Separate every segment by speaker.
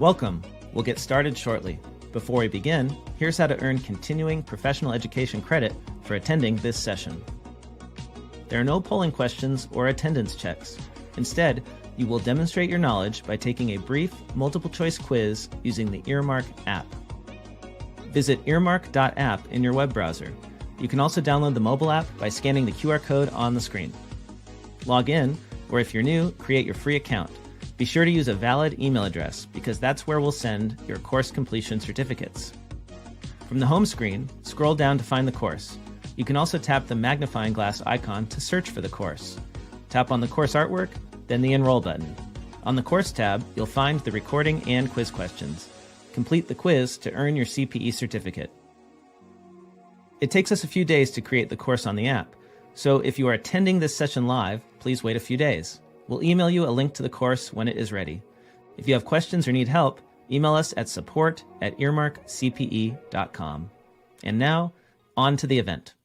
Speaker 1: Welcome. We'll get started shortly. Before we begin, here's how to earn continuing professional education credit for attending this session. There are no polling questions or attendance checks. Instead, you will demonstrate your knowledge by taking a brief multiple-choice quiz using the Earmark app. Visit earmark.app in your web browser. You can also download the mobile app by scanning the QR code on the screen. Log in, or if you're new, create your free account. Be sure to use a valid email address because that's where we'll send your course completion certificates. From the home screen, scroll down to find the course. You can also tap the magnifying glass icon to search for the course. Tap on the course artwork, then the Enroll button. On the Course tab, you'll find the recording and quiz questions. Complete the quiz to earn your CPE certificate. It takes us a few days to create the course on the app, so if you are attending this session live, please wait a few days. We'll email you a link to the course when it is ready. If you have questions or need help, email us at support@earmarkcpe.com. And now, on to the event.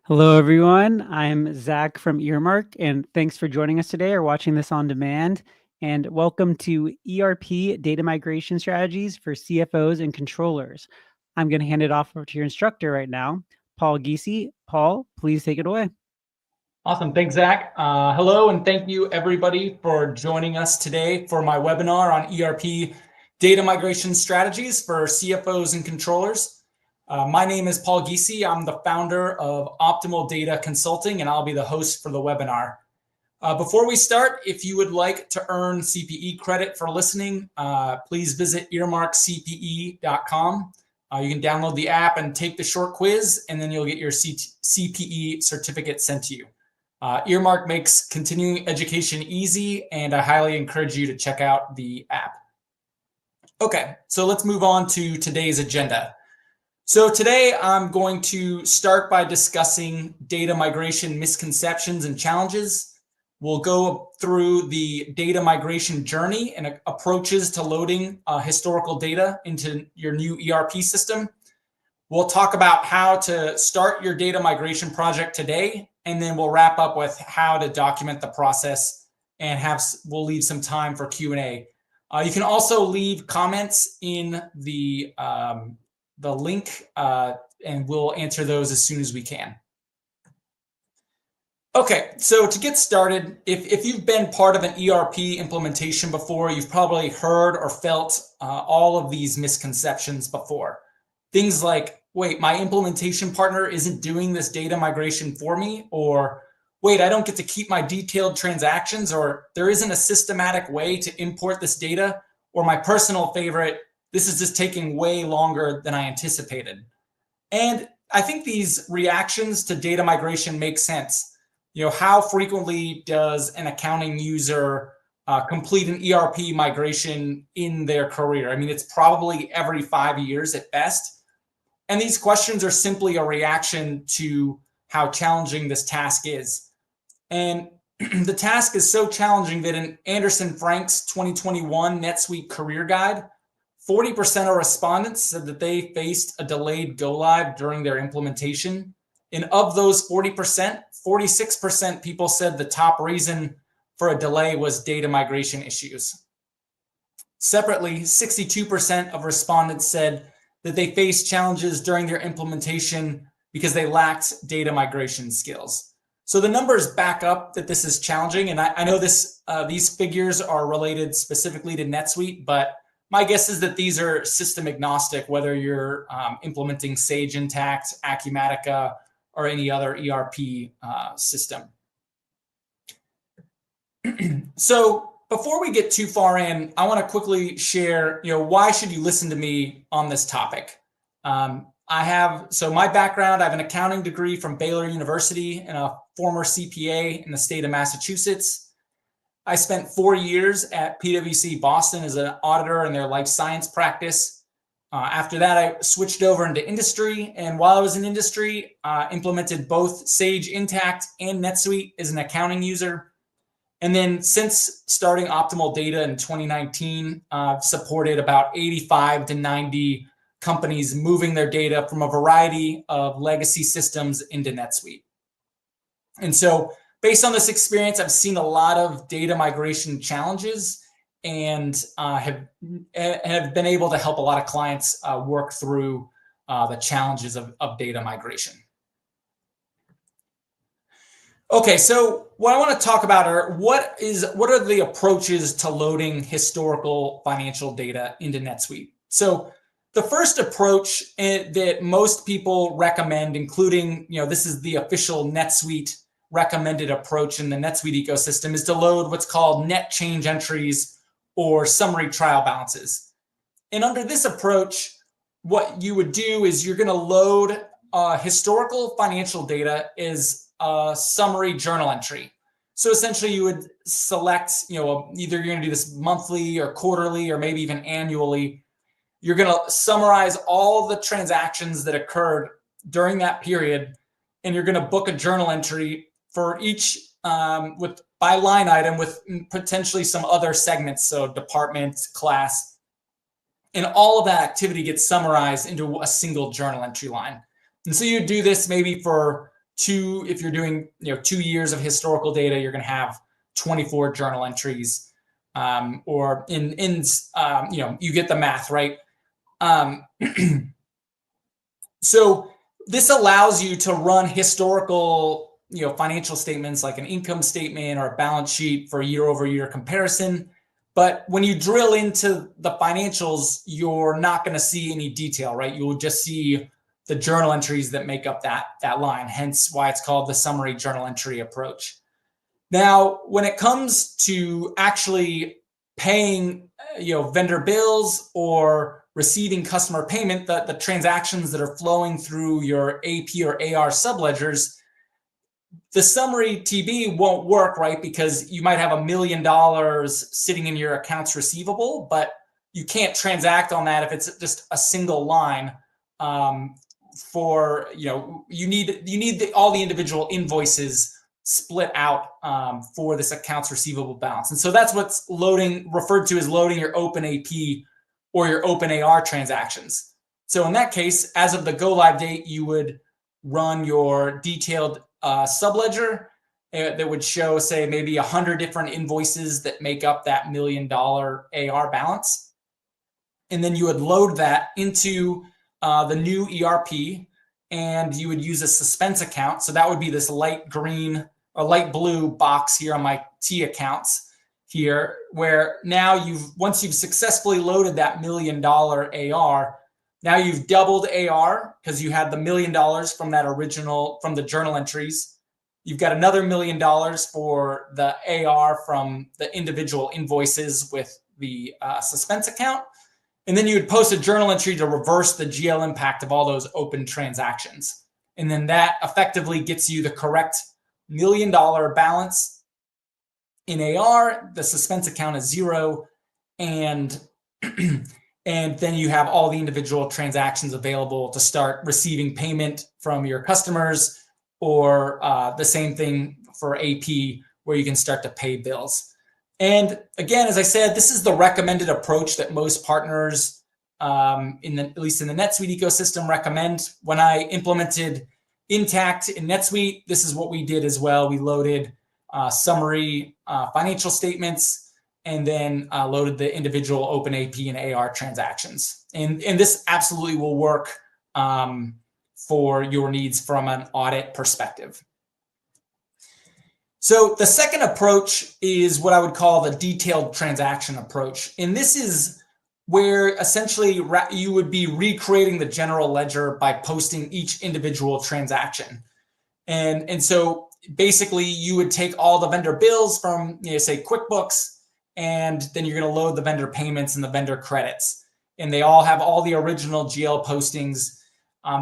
Speaker 2: Hello, everyone. I'm Zach from Earmark, and thanks for joining us today or watching this on demand. And welcome to ERP Data Migration Strategies for CFOs and Controllers. I'm going to hand it off over to your instructor right now, Paul Giese. Paul, please take it away.
Speaker 3: Awesome. Thanks, Zach. Hello, and thank you, everybody, for joining us today for my webinar on ERP Data Migration Strategies for CFOs and Controllers. My name is Paul Giese. I'm the founder of OptimalData Consulting, and I'll be the host for the webinar. Before we start, if you would like to earn CPE credit for listening, please visit earmarkcpe.com. You can download the app and take the short quiz, and then you'll get your CPE certificate sent to you. Earmark makes continuing education easy, and I highly encourage you to check out the app. Okay, so let's move on to today's agenda. So today I'm going to start by discussing data migration misconceptions and challenges. We'll go through the data migration journey and approaches to loading historical data into your new ERP system. We'll talk about how to start your data migration project today, and then we'll wrap up with how to document the process, and we'll leave some time for Q&A. You can also leave comments in the link, and we'll answer those as soon as we can. Okay, so to get started, if you've been part of an ERP implementation before, you've probably heard or felt all of these misconceptions before. Things like, wait, my implementation partner isn't doing this data migration for me, or wait, I don't get to keep my detailed transactions, or there isn't a systematic way to import this data, or my personal favorite, this is just taking way longer than I anticipated. And I think these reactions to data migration make sense. You know, how frequently does an accounting user complete an ERP migration in their career? I mean, it's probably every 5 years at best. And these questions are simply a reaction to how challenging this task is. And the task is so challenging that in Anderson Frank's 2021 NetSuite Career Guide, 40% of respondents said that they faced a delayed go-live during their implementation. And of those 40%, 46% people said the top reason for a delay was data migration issues. Separately, 62% of respondents said that they faced challenges during their implementation because they lacked data migration skills. So the numbers back up that this is challenging, and I know these figures are related specifically to NetSuite, but my guess is that these are system agnostic, whether you're implementing Sage Intacct, Acumatica, or any other ERP system. So before we get too far in, I want to quickly share, why should you listen to me on this topic? So my background, I have an accounting degree from Baylor University and a former CPA in the state of Massachusetts. I spent 4 years at PwC Boston as an auditor in their life science practice. After that, I switched over into industry. And while I was in industry, implemented both Sage Intacct and NetSuite as an accounting user. And then since starting OptimalData in 2019, I've supported about 85 to 90 companies moving their data from a variety of legacy systems into NetSuite. And so based on this experience, I've seen a lot of data migration challenges and have been able to help a lot of clients work through the challenges of data migration. Okay, so what I want to talk about are what are the approaches to loading historical financial data into NetSuite. So the first approach that most people recommend, including, this is the official NetSuite recommended approach in the NetSuite ecosystem, is to load what's called net change entries or summary trial balances. And under this approach, what you would do is you're going to load historical financial data as a summary journal entry. So essentially you would select, either you're going to do this monthly or quarterly or maybe even annually. You're going to summarize all the transactions that occurred during that period, and you're going to book a journal entry for each by line item with potentially some other segments, so department, class, and all of that activity gets summarized into a single journal entry line. And so you do this maybe for if you're doing 2 years of historical data, you're going to have 24 journal entries, or you get the math, right? So this allows you to run historical, financial statements like an income statement or a balance sheet for year-over-year comparison. But when you drill into the financials, you're not going to see any detail, right? You will just see the journal entries that make up that line, hence why it's called the summary journal entry approach. Now, when it comes to actually paying, vendor bills or receiving customer payment, the transactions that are flowing through your AP or AR subledgers, the summary TB won't work, right? Because you might have $1 million sitting in your accounts receivable, but you can't transact on that if it's just a single line. You need all the individual invoices split out for this accounts receivable balance. And so that's what's referred to as loading your open AP or your open AR transactions. So in that case, as of the go live date, you would run your detailed subledger that would show, say, maybe 100 different invoices that make up that $1 million AR balance. And then you would load that into the new ERP, and you would use a suspense account. So that would be this light green or light blue box here on my T accounts here, where now once you've successfully loaded that $1 million AR, now you've doubled AR because you had the $1 million from the journal entries. You've got another $1 million for the AR from the individual invoices with the suspense account. And then you would post a journal entry to reverse the GL impact of all those open transactions. And then that effectively gets you the correct $1 million balance in AR. The suspense account is 0. And then you have all the individual transactions available to start receiving payment from your customers, or the same thing for AP, where you can start to pay bills. And again, as I said, this is the recommended approach that most partners, at least in the NetSuite ecosystem, recommend. When I implemented Intact in NetSuite, this is what we did as well. We loaded summary financial statements, and then loaded the individual open AP and AR transactions. And this absolutely will work for your needs from an audit perspective. So the second approach is what I would call the detailed transaction approach. And this is where essentially you would be recreating the general ledger by posting each individual transaction. And so basically you would take all the vendor bills from, say, QuickBooks, and then you're going to load the vendor payments and the vendor credits. And they all have all the original GL postings.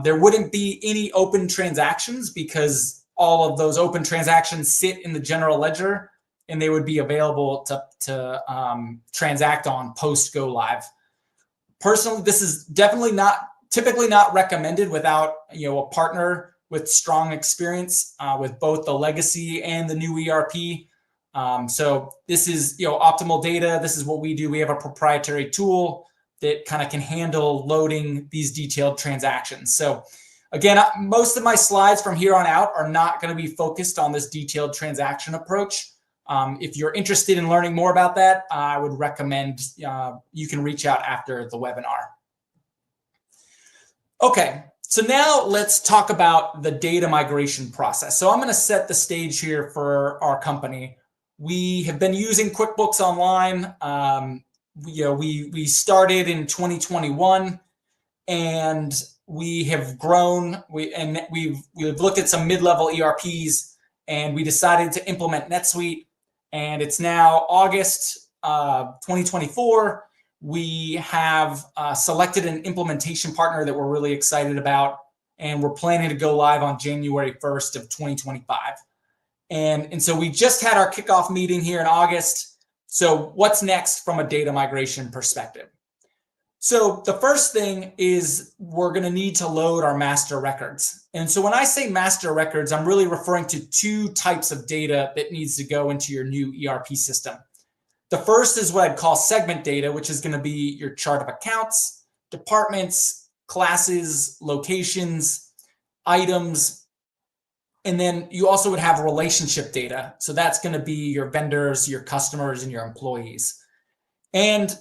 Speaker 3: There wouldn't be any open transactions because all of those open transactions sit in the general ledger, and they would be available to transact on post go live. Personally, this is typically not recommended without a partner with strong experience with both the legacy and the new ERP. So this is OptimalData. This is what we do. We have a proprietary tool that kind of can handle loading these detailed transactions. So again, most of my slides from here on out are not going to be focused on this detailed transaction approach. If you're interested in learning more about that, I would recommend you can reach out after the webinar. Okay, so now let's talk about the data migration process. So I'm going to set the stage here for our company. We have been using QuickBooks Online. We started in 2021, and we have grown. We've looked at some mid-level ERPs, and we decided to implement NetSuite. And it's now August 2024. We have selected an implementation partner that we're really excited about, and we're planning to go live on January 1st of 2025. And so we just had our kickoff meeting here in August. So what's next from a data migration perspective? So the first thing is we're going to need to load our master records. And so when I say master records, I'm really referring to two types of data that needs to go into your new ERP system. The first is what I'd call segment data, which is going to be your chart of accounts, departments, classes, locations, items. And then you also would have relationship data. So that's going to be your vendors, your customers, and your employees. And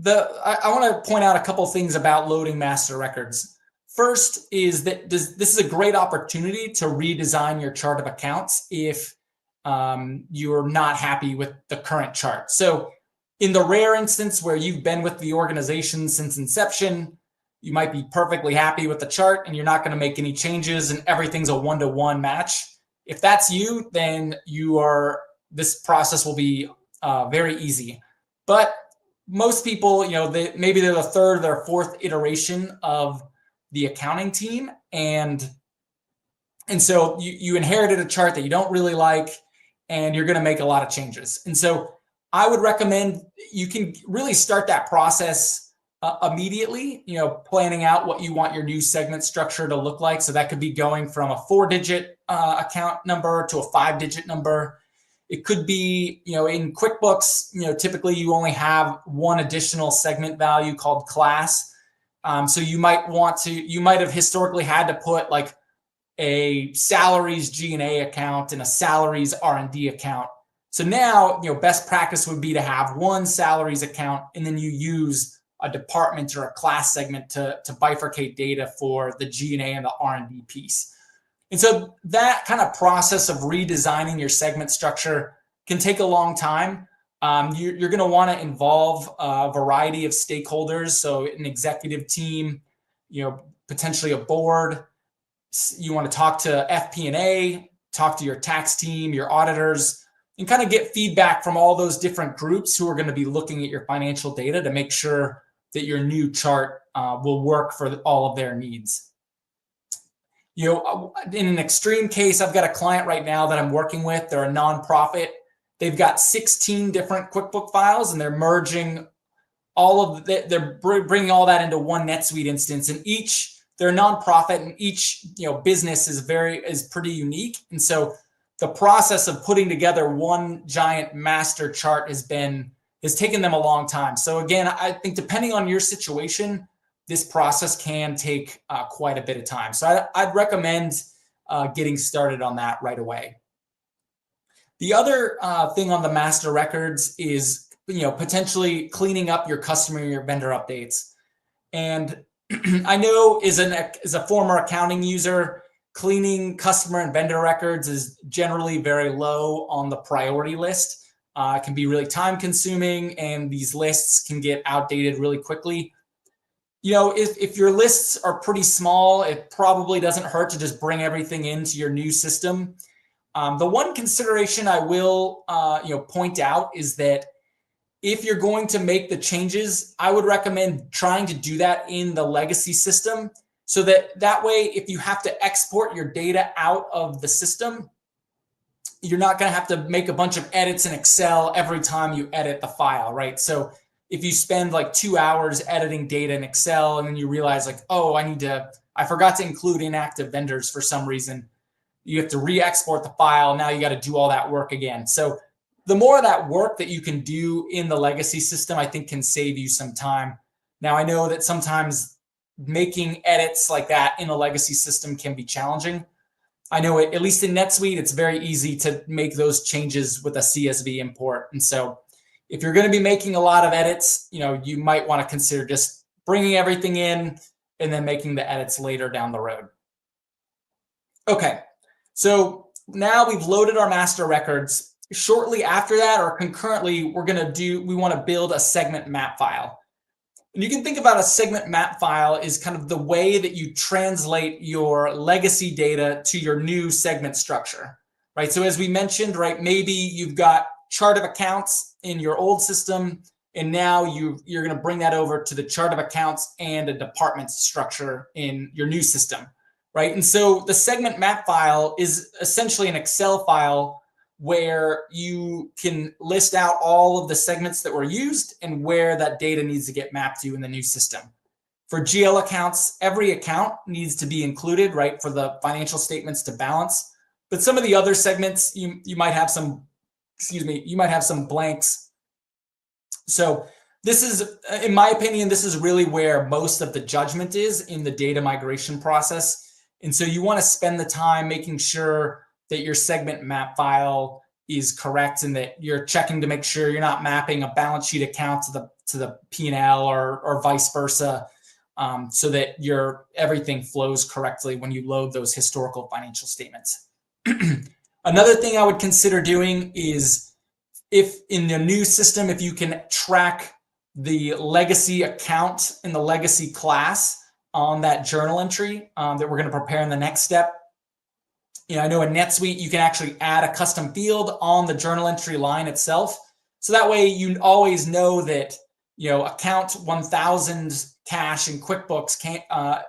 Speaker 3: I want to point out a couple things about loading master records. First is that this is a great opportunity to redesign your chart of accounts if you're not happy with the current chart. So in the rare instance where you've been with the organization since inception, you might be perfectly happy with the chart and you're not going to make any changes and everything's a one-to-one match. If that's you, then this process will be very easy. But most people, maybe they're the third or fourth iteration of the accounting team. And so you inherited a chart that you don't really like, and you're going to make a lot of changes. And so I would recommend you can really start that process immediately, planning out what you want your new segment structure to look like. So that could be going from a 4-digit account number to a 5-digit number. It could be, in QuickBooks, typically you only have one additional segment value called class. So you might have historically had to put like a salaries G&A account and a salaries R&D account. So now, best practice would be to have one salaries account, and then you use a department or a class segment to bifurcate data for the G&A and the R&D piece. And so that kind of process of redesigning your segment structure can take a long time. You're going to want to involve a variety of stakeholders. So an executive team, potentially a board. You want to talk to FP&A, talk to your tax team, your auditors, and kind of get feedback from all those different groups who are going to be looking at your financial data to make sure that your new chart will work for all of their needs. In an extreme case, I've got a client right now that I'm working with. They're a nonprofit. They've got 16 different QuickBooks files, and they're merging they're bringing all that into one NetSuite instance. And they're a nonprofit, and each business is pretty unique. And so the process of putting together one giant master chart has taken them a long time. So again, I think depending on your situation, this process can take quite a bit of time. So I'd recommend getting started on that right away. The other thing on the master records is potentially cleaning up your customer and your vendor updates. And I know as a former accounting user, cleaning customer and vendor records is generally very low on the priority list. It can be really time consuming, and these lists can get outdated really quickly. If your lists are pretty small, it probably doesn't hurt to just bring everything into your new system. The one consideration I will point out is that if you're going to make the changes, I would recommend trying to do that in the legacy system, so that way, if you have to export your data out of the system, you're not going to have to make a bunch of edits in Excel every time you edit the file, right? So if you spend like 2 hours editing data in Excel and then you realize like, oh, I forgot to include inactive vendors for some reason, you have to re-export the file. Now you got to do all that work again. So the more of that work that you can do in the legacy system, I think can save you some time. Now, I know that sometimes making edits like that in a legacy system can be challenging. I know at least in NetSuite, it's very easy to make those changes with a CSV import. And so if you're going to be making a lot of edits, you might want to consider just bringing everything in and then making the edits later down the road. Okay, so now we've loaded our master records. Shortly after that, or concurrently, we want to build a segment map file. And you can think about a segment map file is kind of the way that you translate your legacy data to your new segment structure, right? So as we mentioned, right, maybe you've got chart of accounts in your old system, and now you're going to bring that over to the chart of accounts and a department structure in your new system, right? And so the segment map file is essentially an Excel file where you can list out all of the segments that were used and where that data needs to get mapped to in the new system. For GL accounts, every account needs to be included, right, for the financial statements to balance. But some of the other segments, you might have some, you might have some blanks. So this is, in my opinion, this is really where most of the judgment is in the data migration process. And so you want to spend the time making sure that your segment map file is correct and that you're checking to make sure you're not mapping a balance sheet account to the P&L or vice versa, so that everything flows correctly when you load those historical financial statements. Another thing I would consider doing is, if in the new system, if you can track the legacy account and the legacy class on that journal entry that we're going to prepare in the next step. I know in NetSuite, you can actually add a custom field on the journal entry line itself. So that way you always know that, account 1000 cash in QuickBooks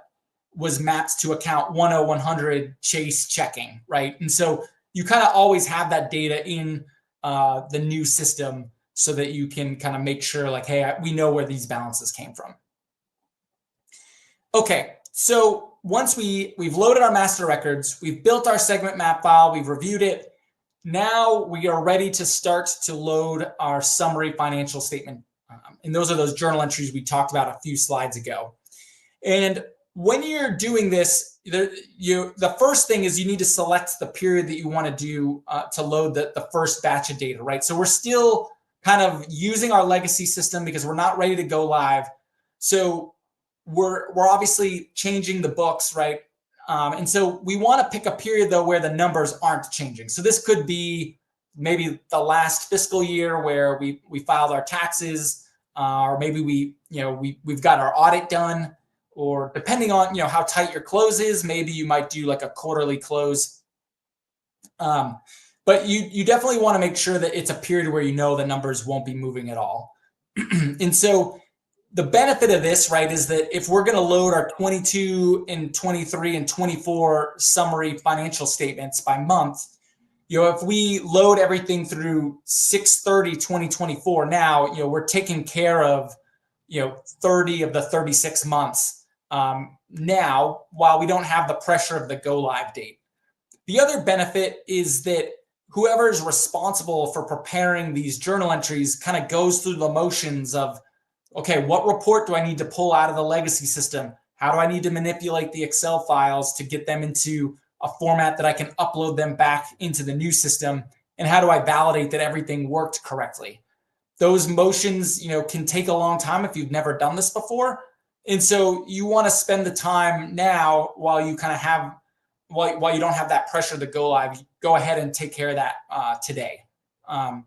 Speaker 3: was mapped to account 10100 Chase checking, right? And so you kind of always have that data in the new system so that you can kind of make sure like, hey, we know where these balances came from. Okay, so once we've loaded our master records, we've built our segment map file, we've reviewed it. Now we are ready to start to load our summary financial statement. And those are those journal entries we talked about a few slides ago. And when you're doing this, the first thing is you need to select the period that you want to do to load the first batch of data, right? So we're still kind of using our legacy system because we're not ready to go live. So we're obviously changing the books, right? And so we want to pick a period though where the numbers aren't changing. So this could be maybe the last fiscal year where we filed our taxes, or maybe we've got our audit done, or depending on how tight your close is, maybe you might do like a quarterly close. But you definitely want to make sure that it's a period where the numbers won't be moving at all. And so the benefit of this, right, is that if we're going to load our 22 and 23 and 24 summary financial statements by month, if we load everything through 6/30/2024 now, we're taking care of 30 of the 36 months now, while we don't have the pressure of the go live date. The other benefit is that whoever is responsible for preparing these journal entries kind of goes through the motions of, okay, what report do I need to pull out of the legacy system? How do I need to manipulate the Excel files to get them into a format that I can upload them back into the new system? And how do I validate that everything worked correctly? Those motions, can take a long time if you've never done this before. And so you want to spend the time now while you kind of have, while you don't have that pressure to go live, go ahead and take care of that today. And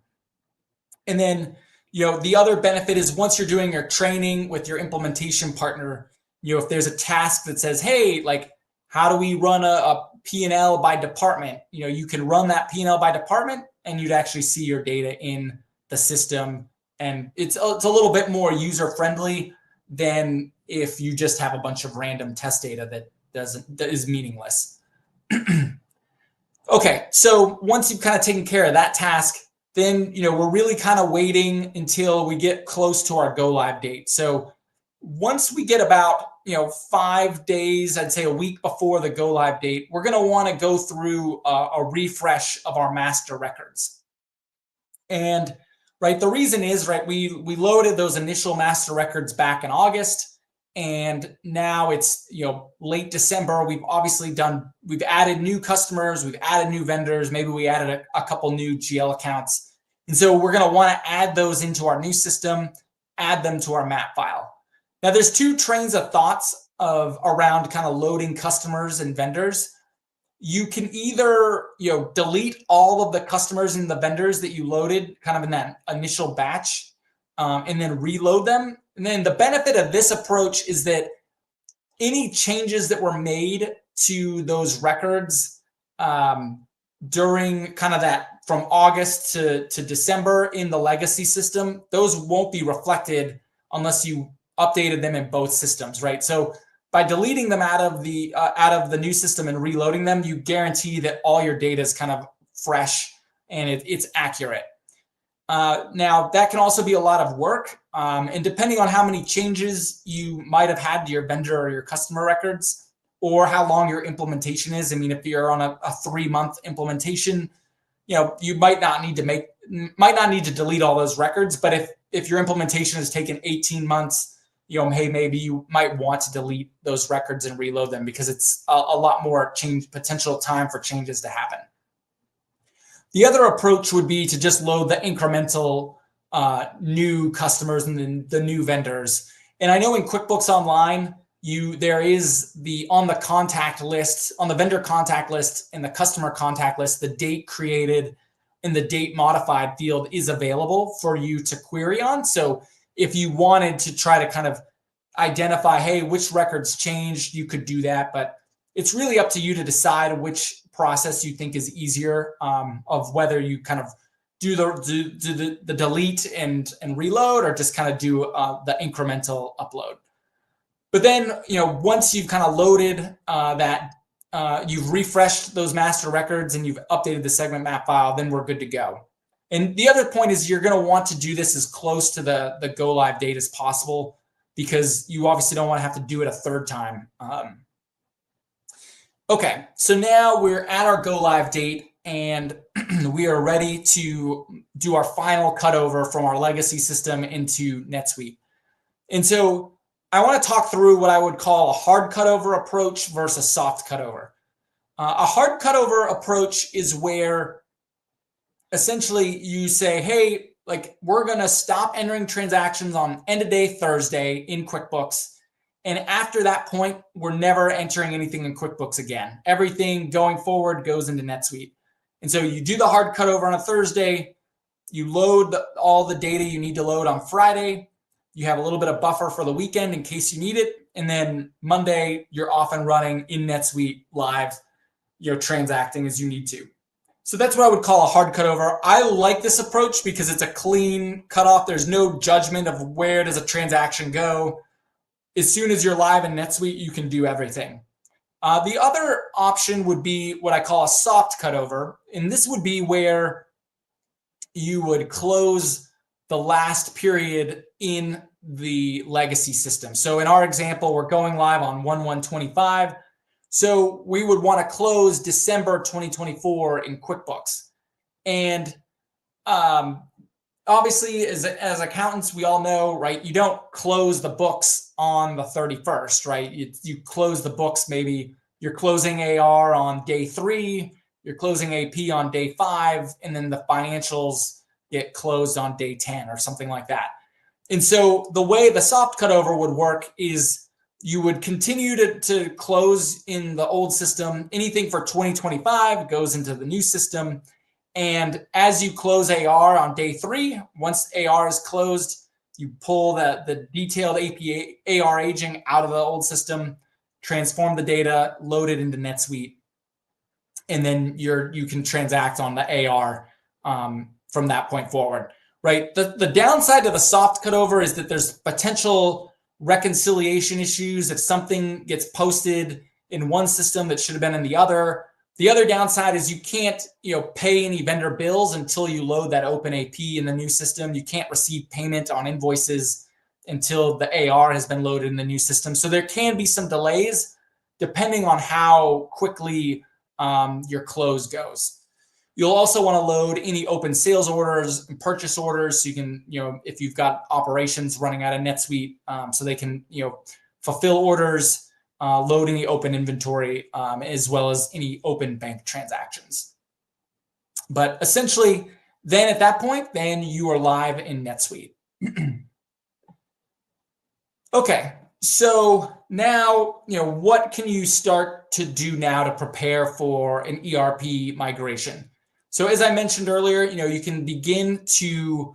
Speaker 3: then, the other benefit is once you're doing your training with your implementation partner, if there's a task that says, hey, like, how do we run a P&L by department? You can run that P&L by department and you'd actually see your data in the system. And it's a little bit more user-friendly than if you just have a bunch of random test data that is meaningless. Okay, so once you've kind of taken care of that task, then we're really kind of waiting until we get close to our go live date. So once we get about 5 days, I'd say a week before the go live date, we're going to want to go through a refresh of our master records. And right, the reason is, right, we loaded those initial master records back in August, and now it's late December. We've added new customers, we've added new vendors, maybe we added a couple new GL accounts. And so we're going to want to add those into our new system, add them to our map file. Now there's two trains of thoughts around kind of loading customers and vendors. You can either delete all of the customers and the vendors that you loaded kind of in that initial batch, and then reload them. And then the benefit of this approach is that any changes that were made to those records during kind of that from August to December in the legacy system, those won't be reflected unless you updated them in both systems, right? So by deleting them out of the new system and reloading them, you guarantee that all your data is kind of fresh and it's accurate. Now that can also be a lot of work, and depending on how many changes you might have had to your vendor or your customer records, or how long your implementation is. I mean, if you're on a 3-month implementation, you might not need to delete all those records. But if your implementation has taken 18 months, hey, maybe you might want to delete those records and reload them because it's a lot more potential time for changes to happen. The other approach would be to just load the incremental new customers and then the new vendors. And I know in QuickBooks Online, there is on the contact list, on the vendor contact list and the customer contact list, the date created and the date modified field is available for you to query on. So if you wanted to try to kind of identify, hey, which records changed, you could do that. But it's really up to you to decide which process you think is easier, of whether you kind of do the delete and reload, or just kind of do the incremental upload. But then, once you've kind of loaded you've refreshed those master records and you've updated the segment map file, then we're good to go. And the other point is you're going to want to do this as close to the go live date as possible, because you obviously don't want to have to do it a third time. Okay, so now we're at our go live date and we are ready to do our final cutover from our legacy system into NetSuite. And so I want to talk through what I would call a hard cutover approach versus a soft cutover. A hard cutover approach is where essentially you say, hey, we're going to stop entering transactions on end of day Thursday in QuickBooks. And after that point, we're never entering anything in QuickBooks again. Everything going forward goes into NetSuite. And so you do the hard cutover on a Thursday, you load all the data you need to load on Friday, you have a little bit of buffer for the weekend in case you need it, and then Monday, you're off and running in NetSuite live, you're transacting as you need to. So that's what I would call a hard cutover. I like this approach because it's a clean cutoff. There's no judgment of where does a transaction go. As soon as you're live in NetSuite, you can do everything. The other option would be what I call a soft cutover. And this would be where you would close the last period in the legacy system. So in our example, we're going live on 1/1/25. So we would want to close December 2024 in QuickBooks. And obviously, as accountants, we all know, right? You don't close the books on the 31st, right? You close the books, maybe you're closing AR on day 3, you're closing AP on day 5, and then the financials get closed on day 10 or something like that. And so the way the soft cutover would work is you would continue to close in the old system. Anything for 2025 goes into the new system. And as you close AR on day 3, once AR is closed, you pull the detailed AR aging out of the old system, transform the data, load it into NetSuite, and then you can transact on the AR from that point forward, right? The downside to the soft cutover is that there's potential reconciliation issues if something gets posted in one system that should have been in the other. The other downside is you can't, pay any vendor bills until you load that open AP in the new system. You can't receive payment on invoices until the AR has been loaded in the new system. So there can be some delays depending on how quickly your close goes. You'll also want to load any open sales orders and purchase orders so you can, if you've got operations running out of NetSuite, so they can, fulfill orders, loading the open inventory, as well as any open bank transactions. But essentially, then at that point, then you are live in NetSuite. Okay, so now, what can you start to do now to prepare for an ERP migration? So as I mentioned earlier, you can begin to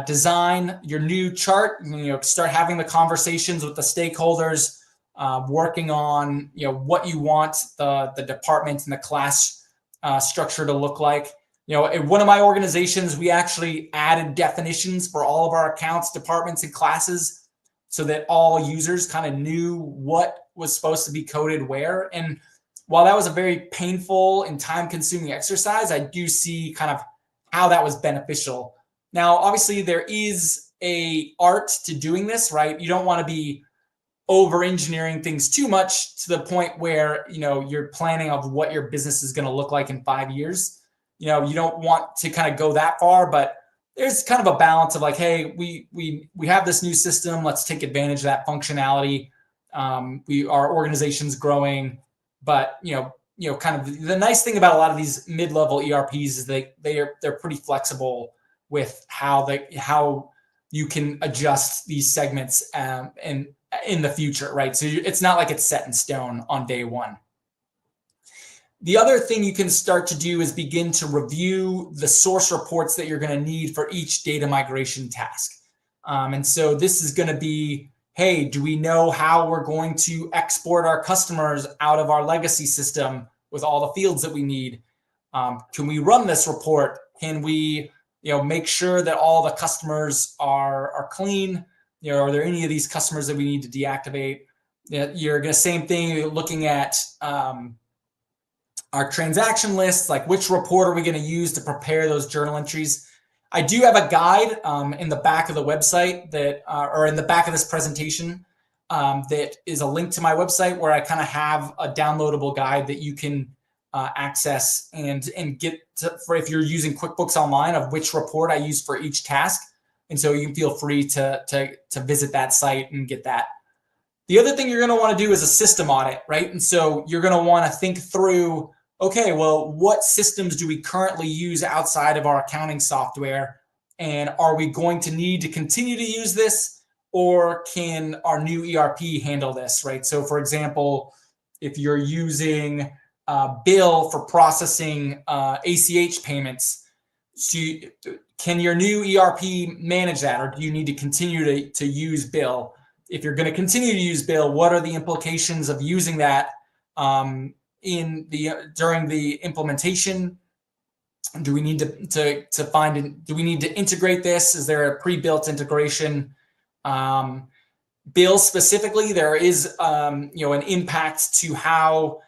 Speaker 3: design your new chart, start having the conversations with the stakeholders, working on, what you want the department and the class structure to look like. In one of my organizations, we actually added definitions for all of our accounts, departments, and classes so that all users kind of knew what was supposed to be coded where. And while that was a very painful and time-consuming exercise, I do see kind of how that was beneficial. Now, obviously, there is an art to doing this, right? You don't want to be over-engineering things too much to the point where, you're planning of what your business is going to look like in 5 years. You don't want to kind of go that far, but there's kind of a balance of like, hey, we have this new system. Let's take advantage of that functionality. Our organization's growing, but kind of the nice thing about a lot of these mid-level ERPs is they're pretty flexible with how you can adjust these segments and in the future, right? So it's not like it's set in stone on day one. The other thing you can start to do is begin to review the source reports that you're going to need for each data migration task. And so this is going to be, hey, do we know how we're going to export our customers out of our legacy system with all the fields that we need? Can we run this report? Can we, make sure that all the customers are clean? Are there any of these customers that we need to deactivate? You're going to same thing. You're looking at our transaction lists, like which report are we going to use to prepare those journal entries? I do have a guide in the back of the website or in the back of this presentation that is a link to my website where I kind of have a downloadable guide that you can access and get for if you're using QuickBooks Online of which report I use for each task. And so you can feel free to visit that site and get that. The other thing you're going to want to do is a system audit, right? And so you're going to want to think through, okay, well, what systems do we currently use outside of our accounting software? And are we going to need to continue to use this, or can our new ERP handle this, right? So for example, if you're using Bill for processing ACH payments, can your new ERP manage that, or do you need to continue to use Bill? If you're going to continue to use Bill, what are the implications of using that during the implementation? Do we need do we need to integrate this? Is there a pre-built integration? Bill specifically, there is an impact to how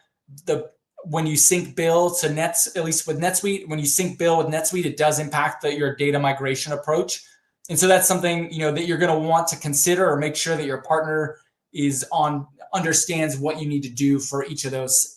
Speaker 3: when you sync Bill to at least with NetSuite, when you sync Bill with NetSuite, it does impact your data migration approach. And so that's something that you're going to want to consider, or make sure that your partner understands what you need to do for each of those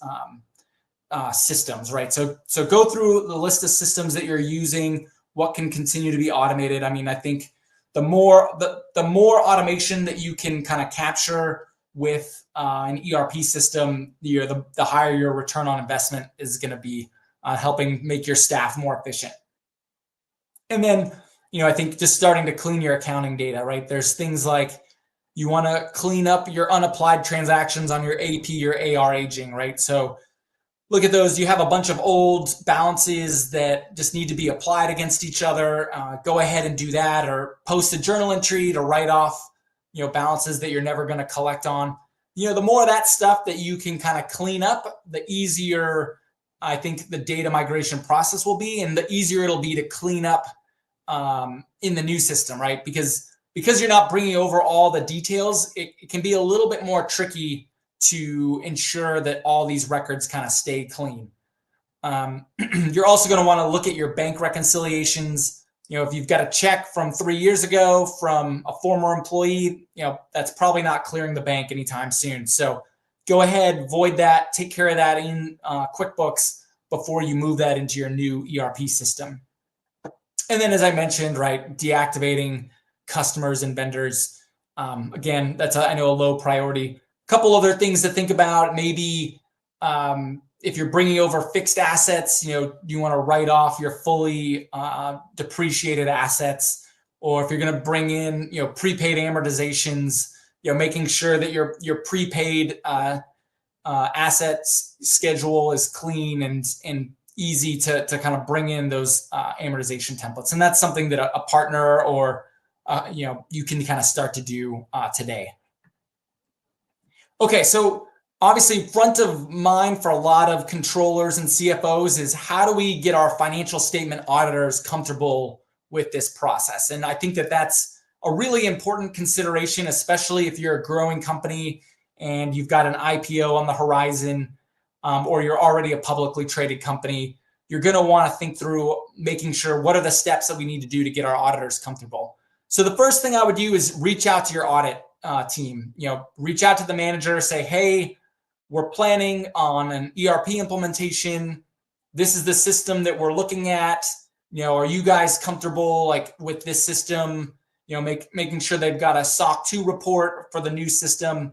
Speaker 3: systems, right? So go through the list of systems that you're using, what can continue to be automated. I mean, I think the more automation that you can kind of capture with an ERP system, the higher your return on investment is going to be, helping make your staff more efficient. And then I think just starting to clean your accounting data, right? There's things like you want to clean up your unapplied transactions on your AP, your AR aging, right? So look at those. You have a bunch of old balances that just need to be applied against each other. Go ahead and do that, or post a journal entry to write off, balances that you're never going to collect on. The more of that stuff that you can kind of clean up, the easier I think the data migration process will be, and the easier it'll be to clean up in the new system, right? Because you're not bringing over all the details, it can be a little bit more tricky to ensure that all these records kind of stay clean. You're also going to want to look at your bank reconciliations. If you've got a check from 3 years ago from a former employee, that's probably not clearing the bank anytime soon. So go ahead, void that, take care of that in QuickBooks before you move that into your new ERP system. And then, as I mentioned, right, deactivating customers and vendors. Again, that's I know a low priority. A couple other things to think about. Maybe if you're bringing over fixed assets, you want to write off your fully depreciated assets, or if you're going to bring in, prepaid amortizations, making sure that your prepaid assets schedule is clean and easy to kind of bring in those amortization templates. And that's something that a partner or you can kind of start to do today. Okay, so obviously front of mind for a lot of controllers and CFOs is how do we get our financial statement auditors comfortable with this process? And I think that that's a really important consideration, especially if you're a growing company and you've got an IPO on the horizon, or you're already a publicly traded company. You're going to want to think through making sure what are the steps that we need to do to get our auditors comfortable. So the first thing I would do is reach out to your audit team. Reach out to the manager, say, hey, we're planning on an ERP implementation. This is the system that we're looking at. Are you guys comfortable with this system? Making sure they've got a SOC 2 report for the new system.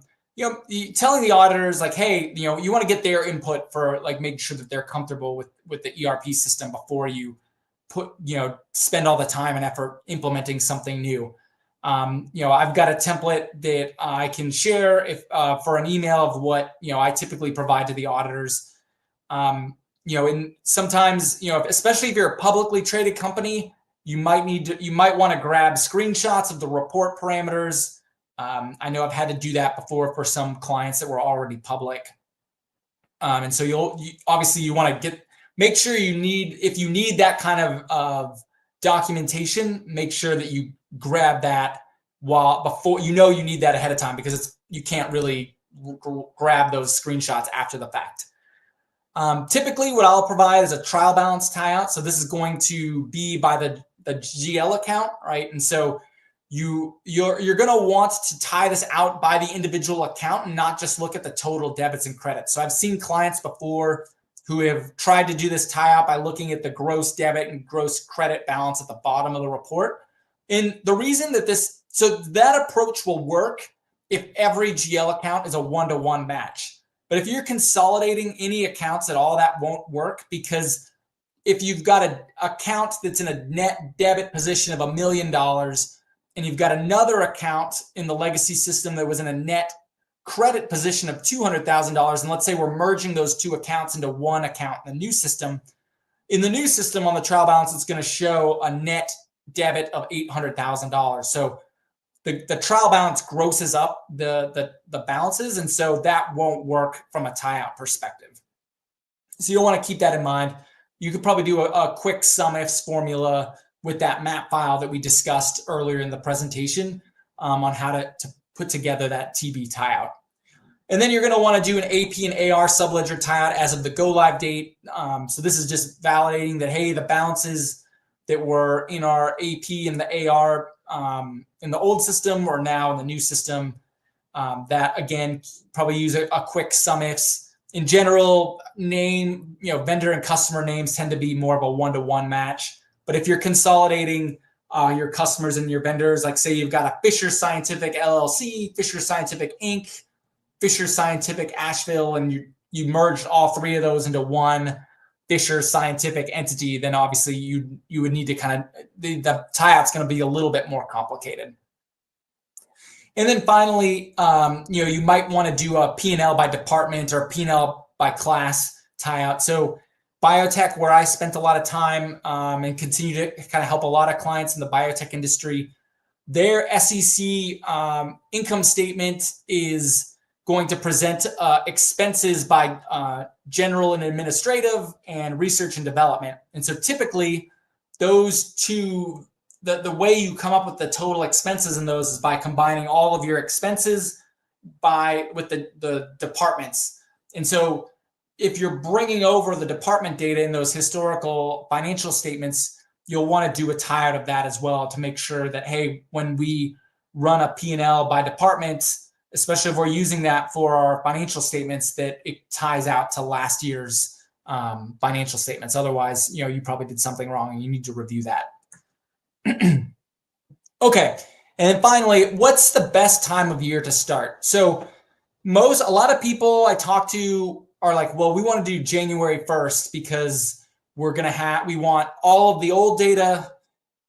Speaker 3: Telling the auditors hey, you want to get their input for making sure that they're comfortable with the ERP system before you spend all the time and effort implementing something new. I've got a template that I can share if for an email of what I typically provide to the auditors. And sometimes especially if you're a publicly traded company, you might want to grab screenshots of the report parameters. I know I've had to do that before for some clients that were already public. And so you want to make sure if you need that kind of documentation, make sure that you grab that before you need that ahead of time, because you can't really grab those screenshots after the fact. Typically what I'll provide is a trial balance tie-out. So this is going to be by the GL account, right? And so you're going to want to tie this out by the individual account and not just look at the total debits and credits. So I've seen clients before who have tried to do this tie out by looking at the gross debit and gross credit balance at the bottom of the report. And the reason that approach will work if every GL account is a one-to-one match. But if you're consolidating any accounts at all, that won't work, because if you've got an account that's in a net debit position of $1 million, and you've got another account in the legacy system that was in a net credit position of $200,000, and let's say we're merging those two accounts into one account in the new system. In the new system on the trial balance, it's going to show a net debit of $800,000. So the trial balance grosses up the balances, and so that won't work from a tie-out perspective. So you'll want to keep that in mind. You could probably do a quick sum-ifs formula with that map file that we discussed earlier in the presentation on how to put together that TB tie-out. And then you're going to want to do an AP and AR subledger tie-out as of the go-live date. So this is just validating that, hey, the balances that were in our AP and the AR in the old system are now in the new system. That, again, probably use a quick sum-ifs. In general, vendor and customer names tend to be more of a one-to-one match. But if you're consolidating your customers and your vendors, like say you've got a Fisher Scientific LLC, Fisher Scientific Inc., Fisher Scientific Asheville, and you merged all three of those into one Fisher Scientific entity, then obviously you would need to kind of, the tie-out's going to be a little bit more complicated. And then finally, you might want to do a P&L by department or P&L by class tie-out. So biotech, where I spent a lot of time and continue to kind of help a lot of clients in the biotech industry, their SEC income statement is going to present expenses by general and administrative and research and development. And so typically those two, the way you come up with the total expenses in those is by combining all of your expenses with the departments. And so if you're bringing over the department data in those historical financial statements, you'll want to do a tie-out of that as well to make sure that, hey, when we run a P&L by department, especially if we're using that for our financial statements, that it ties out to last year's financial statements. Otherwise, you probably did something wrong and you need to review that. Okay. And then finally, what's the best time of year to start? So a lot of people I talk to are like, well, we want to do January 1st because we want all of the old data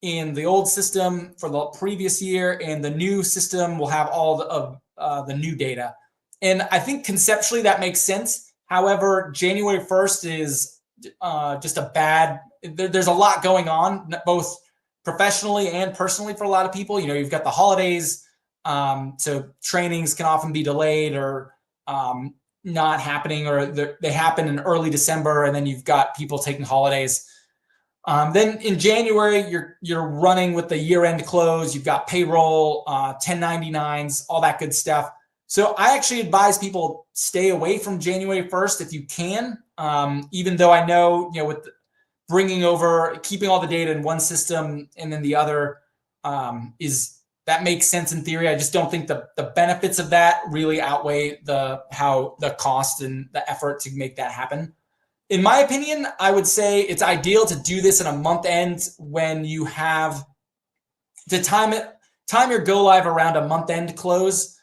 Speaker 3: in the old system for the previous year, and the new system will have all of the new data. And I think conceptually that makes sense. However, January 1st is just there's a lot going on, both professionally and personally for a lot of people. You've got the holidays, so trainings can often be delayed or not happening, or they happen in early December, and then you've got people taking holidays. Then in January, you're running with the year-end close. You've got payroll, 1099s, all that good stuff. So I actually advise people stay away from January 1st if you can, even though I know, with keeping all the data in one system and then the other that makes sense in theory. I just don't think the benefits of that really outweigh the cost and the effort to make that happen. In my opinion, I would say it's ideal to do this in a month end when you have to time your go live around a month end close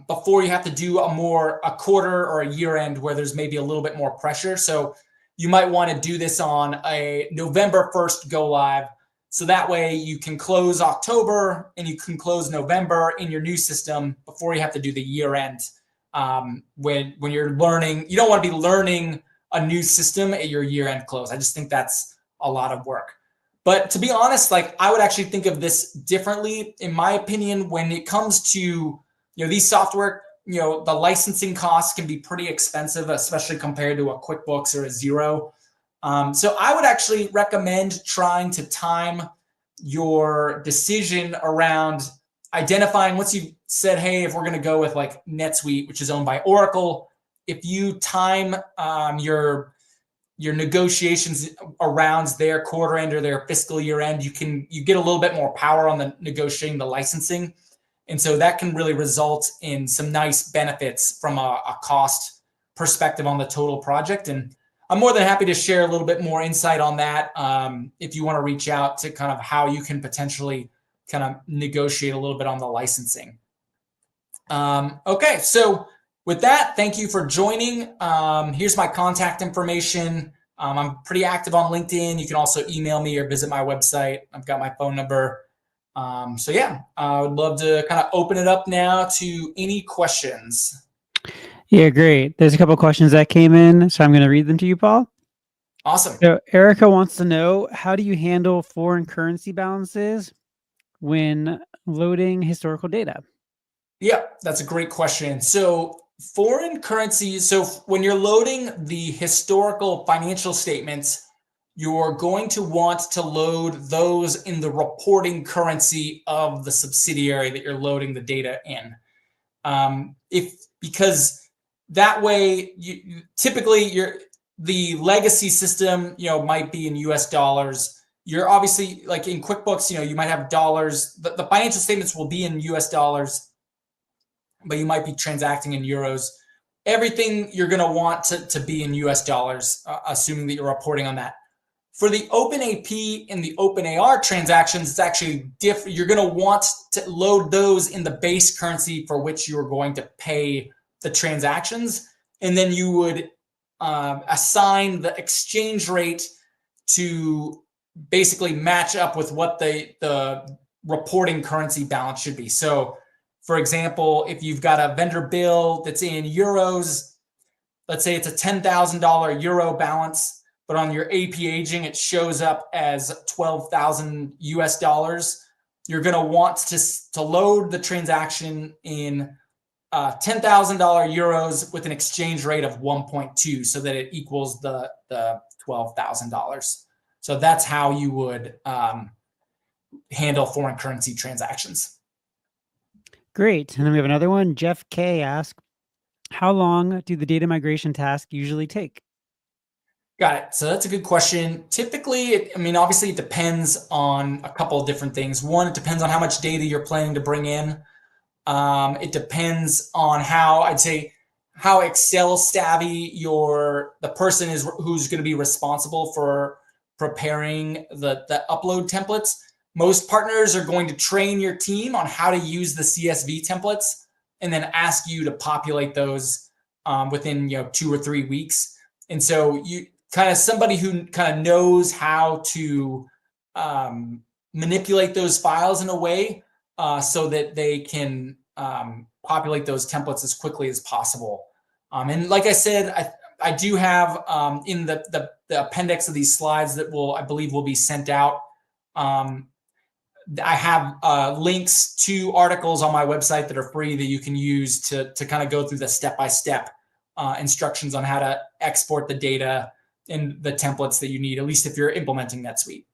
Speaker 3: before you have to do a quarter or a year end where there's maybe a little bit more pressure. So you might want to do this on a November 1st go live. So that way you can close October and you can close November in your new system before you have to do the year end. When you're learning, you don't want to be learning a new system at your year-end close. I just think that's a lot of work. But to be honest, I would actually think of this differently. In my opinion, when it comes to these software, the licensing costs can be pretty expensive, especially compared to a QuickBooks or a Xero. So I would actually recommend trying to time your decision around identifying, once you've said, hey, if we're going to go with NetSuite, which is owned by Oracle, if you time your negotiations around their quarter end or their fiscal year end, you get a little bit more power on the negotiating the licensing. And so that can really result in some nice benefits from a cost perspective on the total project. And I'm more than happy to share a little bit more insight on that if you want to reach out to kind of how you can potentially kind of negotiate a little bit on the licensing. Okay, so with that, thank you for joining. Here's my contact information. I'm pretty active on LinkedIn. You can also email me or visit my website. I've got my phone number. So yeah, I would love to kind of open it up now to any questions.
Speaker 2: Yeah, great. There's a couple of questions that came in, so I'm going to read them to you, Paul.
Speaker 3: Awesome.
Speaker 2: So Erica wants to know, how do you handle foreign currency balances when loading historical data?
Speaker 3: Yeah, that's a great question. So foreign currencies, so when you're loading the historical financial statements, you're going to want to load those in the reporting currency of the subsidiary that you're loading the data in. Because that way, the legacy system, might be in US dollars. You're obviously, like in QuickBooks, you might have dollars. The financial statements will be in US dollars, but you might be transacting in euros. Everything you're going to want to be in US dollars, assuming that you're reporting on that. For the OpenAP and the OpenAR transactions, it's actually different. You're going to want to load those in the base currency for which you're going to pay the transactions. And then you would assign the exchange rate to basically match up with what the reporting currency balance should be. So for example, if you've got a vendor bill that's in euros, let's say it's a $10,000 euro balance, but on your AP aging, it shows up as 12,000 US dollars. You're going to want to load the transaction in $10,000 euros with an exchange rate of 1.2 so that it equals the $12,000. So that's how you would handle foreign currency transactions.
Speaker 2: Great. And then we have another one. Jeff K asked, how long do the data migration tasks usually take?
Speaker 3: Got it. So that's a good question. Typically, obviously it depends on a couple of different things. One, it depends on how much data you're planning to bring in. It depends on how Excel savvy the person is who's going to be responsible for preparing the upload templates. Most partners are going to train your team on how to use the CSV templates and then ask you to populate those within 2 or 3 weeks. And so you kind of somebody who kind of knows how to manipulate those files in a way so that they can populate those templates as quickly as possible. And like I said, I do have in the appendix of these slides that I believe will be sent out. I have links to articles on my website that are free that you can use to kind of go through the step-by-step instructions on how to export the data and the templates that you need, at least if you're implementing NetSuite.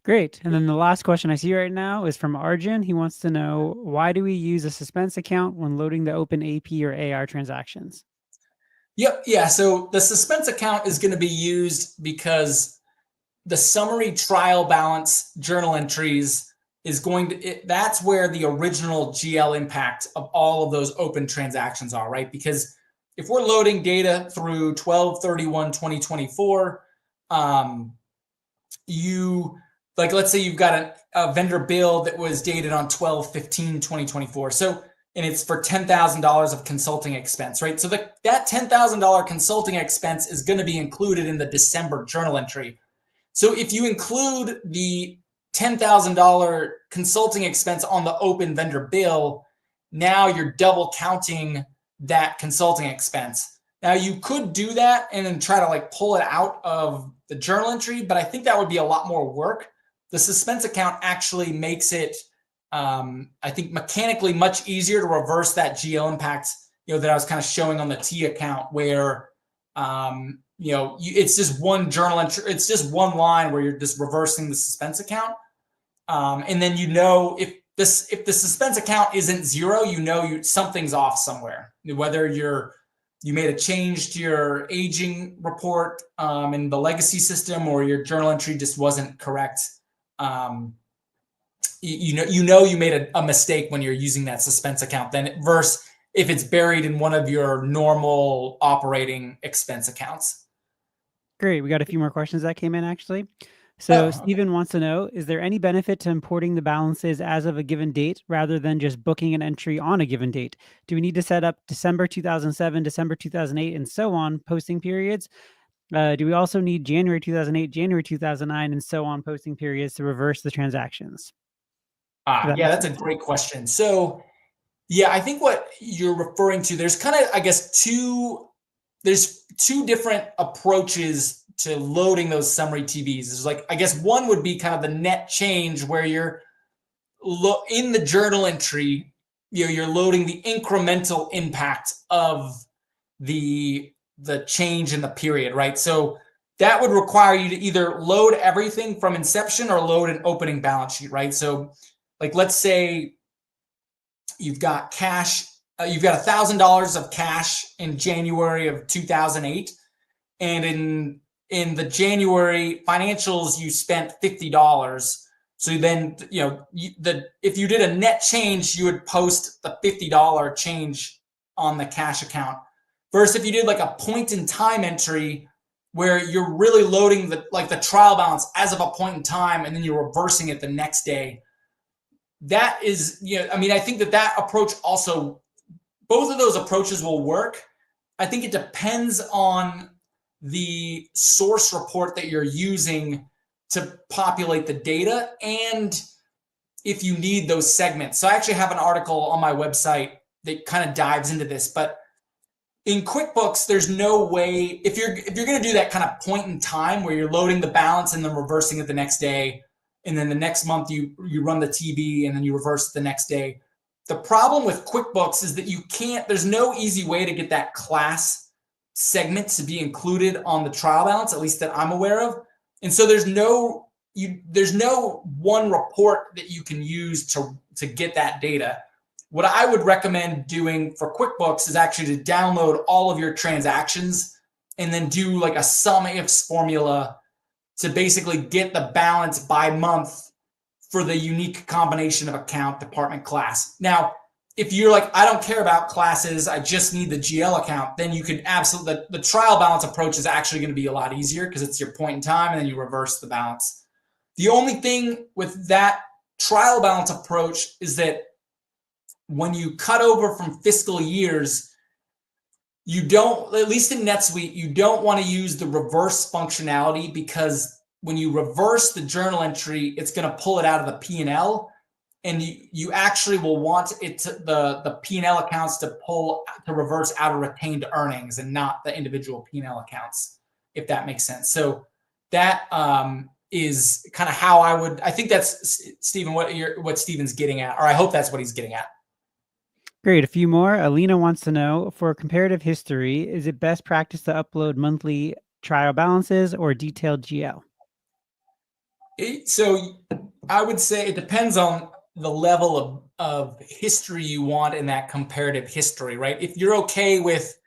Speaker 2: Great. And then the last question I see right now is from Arjun. He wants to know, why do we use a suspense account when loading the open AP or AR transactions?
Speaker 3: Yep. Yeah. So the suspense account is going to be used because the summary trial balance journal entries is that's where the original GL impact of all of those open transactions are, right? Because if we're loading data through 12/31/2024, let's say you've got a vendor bill that was dated on 12/15/2024. So, and it's for $10,000 of consulting expense, right? So that $10,000 consulting expense is going to be included in the December journal entry. So if you include the $10,000 consulting expense on the open vendor bill, now you're double counting that consulting expense. Now you could do that and then try to pull it out of the journal entry, but I think that would be a lot more work. The suspense account actually makes it, I think, mechanically much easier to reverse that GL impact, that I was kind of showing on the T account where, it's just one journal entry. It's just one line where you're just reversing the suspense account. And then, if the suspense account isn't zero, something's off somewhere, whether you made a change to your aging report in the legacy system, or your journal entry just wasn't correct. You made a mistake when you're using that suspense account, then versus if it's buried in one of your normal operating expense accounts.
Speaker 2: Great. We got a few more questions that came in, actually. So Stephen wants to know, is there any benefit to importing the balances as of a given date rather than just booking an entry on a given date? Do we need to set up December 2007, December 2008, and so on posting periods? Do we also need January 2008, January 2009, and so on posting periods to reverse the transactions?
Speaker 3: That's a great question. So, I think what you're referring to, there's kind of, I guess, there's two different approaches to loading those summary TVs. There's I guess one would be kind of the net change where you're in the journal entry, you're loading the incremental impact of the change in the period, right? So that would require you to either load everything from inception or load an opening balance sheet, right? So let's say you've got cash, you've got $1,000 of cash in January of 2008. And in the January financials, you spent $50. So then, if you did a net change, you would post the $50 change on the cash account. Versus if you did a point in time entry where you're really loading the trial balance as of a point in time, and then you're reversing it the next day. That is, I think that approach also, both of those approaches will work. I think it depends on the source report that you're using to populate the data and if you need those segments. So I actually have an article on my website that kind of dives into this, but in QuickBooks, there's no way, if you're going to do that kind of point in time where you're loading the balance and then reversing it the next day, and then the next month you run the TB and then you reverse it the next day. The problem with QuickBooks is that there's no easy way to get that class segment to be included on the trial balance, at least that I'm aware of. And so there's no one report that you can use to get that data. What I would recommend doing for QuickBooks is actually to download all of your transactions and then do a sum ifs formula to basically get the balance by month for the unique combination of account, department, class. Now, if you're I don't care about classes, I just need the GL account, then you could absolutely, the trial balance approach is actually going to be a lot easier because it's your point in time and then you reverse the balance. The only thing with that trial balance approach is that when you cut over from fiscal years, you don't, at least in NetSuite, you don't want to use the reverse functionality, because when you reverse the journal entry, it's going to pull it out of the P&L, and you actually will want it to, the P&L accounts to reverse out of retained earnings and not the individual P&L accounts, if that makes sense. So that is kind of how I think that's, Stephen, what Stephen's getting at, or I hope that's what he's getting at.
Speaker 2: Great. A few more. Alina wants to know, for comparative history, is it best practice to upload monthly trial balances or detailed GL?
Speaker 3: So I would say it depends on the level of history you want in that comparative history, right? If you're okay with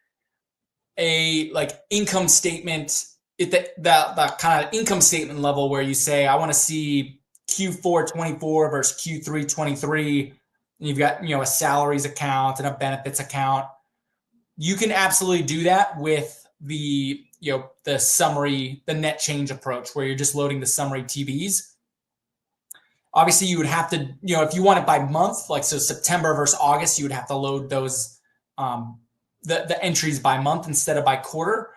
Speaker 3: a income statement, the kind of income statement level where you say, I want to see Q4 24 versus Q3 23, and you've got, a salaries account and a benefits account, you can absolutely do that with the summary, the net change approach, where you're just loading the summary TVs. Obviously, you would have to, if you want it by month, so September versus August, you would have to load those, the entries by month instead of by quarter.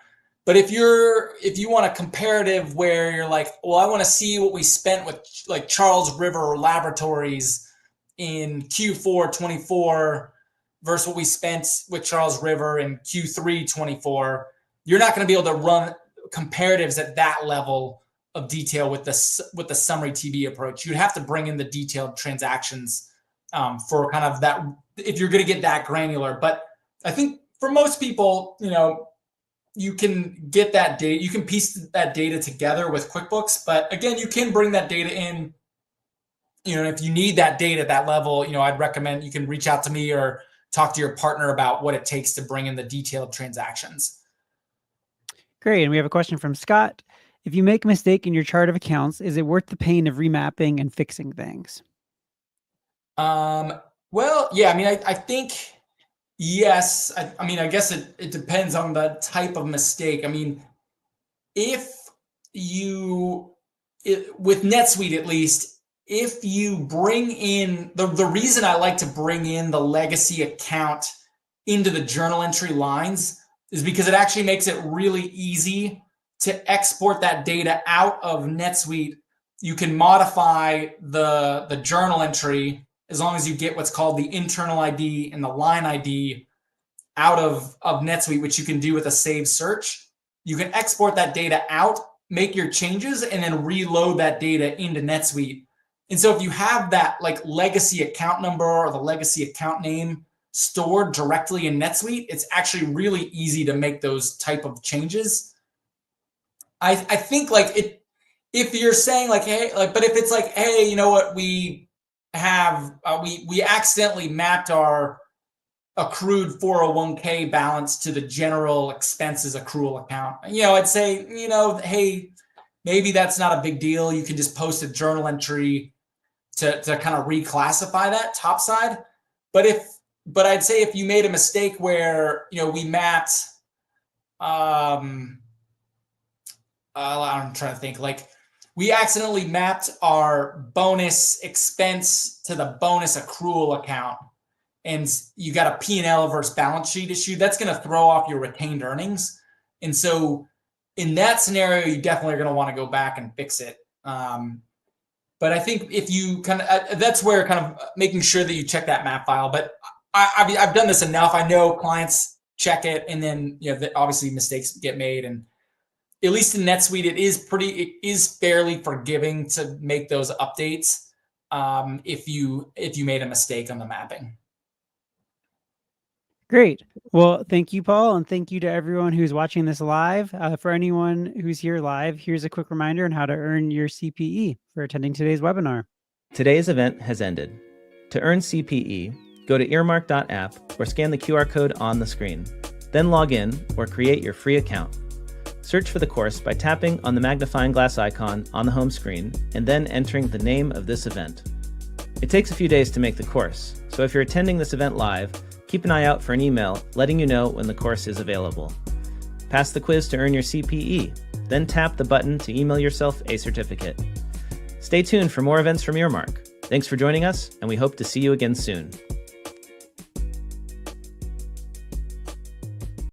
Speaker 3: But if you want a comparative where you're like, well, I want to see what we spent with Charles River Laboratories in Q4 24 versus what we spent with Charles River in Q3 24, you're not going to be able to run comparatives at that level of detail with the summary TV approach. You'd have to bring in the detailed transactions for kind of that, if you're going to get that granular. But I think for most people, you can get that data, you can piece that data together with QuickBooks. But again, you can bring that data in. If you need that data at that level, I'd recommend you can reach out to me or talk to your partner about what it takes to bring in the detailed transactions.
Speaker 2: Great. And we have a question from Scott. If you make a mistake in your chart of accounts, is it worth the pain of remapping and fixing things?
Speaker 3: Well, yeah, I think yes. I guess it depends on the type of mistake. If with NetSuite, at least, if you bring in, the reason I like to bring in the legacy account into the journal entry lines is because it actually makes it really easy to export that data out of NetSuite. You can modify the journal entry as long as you get what's called the internal ID and the line ID out of NetSuite, which you can do with a save search. You can export that data out, make your changes, and then reload that data into NetSuite. And so if you have that legacy account number or the legacy account name stored directly in NetSuite, it's actually really easy to make those type of changes. I think if you're saying hey, but if it's hey, you know what, we have, we accidentally mapped our accrued 401k balance to the general expenses accrual account, I'd say, hey, maybe that's not a big deal. You can just post a journal entry to kind of reclassify that topside. But I'd say if you made a mistake where, we mapped, I'm trying to think, we accidentally mapped our bonus expense to the bonus accrual account, and you got a P&L versus balance sheet issue, that's going to throw off your retained earnings. And so in that scenario, you definitely are going to want to go back and fix it. But I think if you that's where kind of making sure that you check that map file. But I've done this enough. I know clients check it, and then obviously mistakes get made. And at least in NetSuite, it is fairly forgiving to make those updates if you made a mistake on the mapping.
Speaker 2: Great. Well, thank you, Paul, and thank you to everyone who's watching this live. For anyone who's here live, here's a quick reminder on how to earn your CPE for attending today's webinar.
Speaker 1: Today's event has ended. To earn CPE, go to earmark.app or scan the QR code on the screen. Then log in or create your free account. Search for the course by tapping on the magnifying glass icon on the home screen and then entering the name of this event. It takes a few days to make the course, so if you're attending this event live, keep an eye out for an email letting you know when the course is available. Pass the quiz to earn your CPE, then tap the button to email yourself a certificate. Stay tuned for more events from Earmark. Thanks for joining us, and we hope to see you again soon.